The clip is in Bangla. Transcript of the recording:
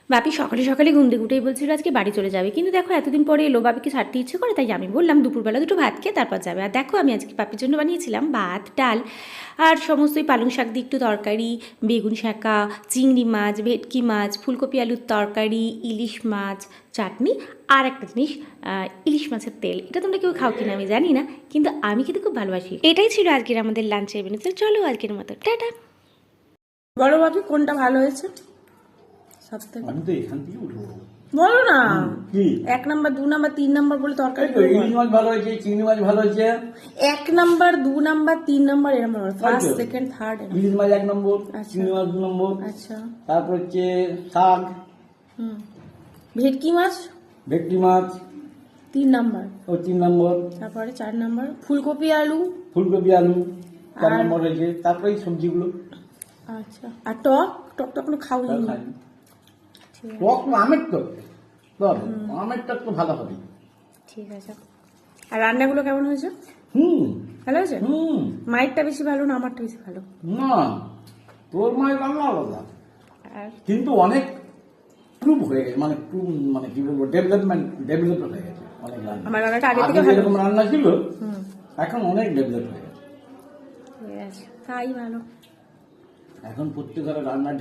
বাপি সকালে সকালে ঘুম থেকে উঠেই বলছিল আজকে বাড়ি চলে যাবে, কিন্তু দেখো এতদিন পরে এলো, বাপিকে ছাড়তে ইচ্ছে করে, তাই আমি বললাম দুপুরবেলা দুটো ভাত খেয়ে তারপর যাবে। আর দেখো আমি আজকে বাপির জন্য বানিয়েছিলাম ভাত, ডাল আর সমস্তই, পালং শাক দিয়ে একটু তরকারি, বেগুন শাঁকা, চিংড়ি মাছ, ভেটকি মাছ, ফুলকপি আলুর তরকারি, ইলিশ মাছ, চাটনি আর একটা জিনিস ইলিশ মাছের তেল। এটা তোমরা কেউ খাও কিনা আমি জানি না, কিন্তু আমি খেতে খুব ভালোবাসি। এটাই ছিল আজকের আমাদের লাঞ্চের মেনু। তো চলো আজকের মতো টাটা। বলো বাপি কোনটা ভালো হয়েছে সবথেকে? আমি তো এখান থেকে উঠবো। বলো না। কি 1 নাম্বার 2 নাম্বার 3 নাম্বার বলে তরকারি এই তো ইলিশ মাছ ভালো হয়েছে, চিংড়ি মাছ ভালো হয়েছে। 1 নাম্বার 2 নাম্বার 3 নাম্বার এরকম ফার্স্ট তাই তো। Second third. ইলিশ মাছ 1 নম্বর, আচ্ছা। চিংড়ি মাছ 2 নম্বর, আচ্ছা। তারপর হচ্ছে শাক, ভেটকি মাছ ভেটকি মাছ 3 নাম্বার, ও 3 নম্বর, তারপরে 4 নাম্বার ফুলকপি আলু। ফুলকপি আলু 4 আর- নম্বর হয়েছে। তারপরে এই সবজিগুলো আচ্ছা। আর টক টক তো এখনো খাওনি। তাও খাইনি। টক না, আমের টক, বাবা, আমের টক তো ভালো হবে। ঠিক আছে। আর রান্নাগুলো কেমন হয়েছে? হুম ভালো হয়েছে? হুম মায়েরটা বেশি ভালো না আমারটা বেশি ভালো? না, তোর মায়ের রান্না আলাদা, আর কিন্তু অনেক প্রুভ হয়ে গেছে, মানে মানে কি বলবো, ডেভেলপ হয়ে গেছে অনেক রান্না। আমার রান্নাটা আগে থেকে আগে ভালো। যেরকম রান্না ছিল এখন অনেক ডেভেলপ হয়ে গেছে। ঠিক আছে, তাই ভালো। এখন প্রত্যেক ঘরে রান্না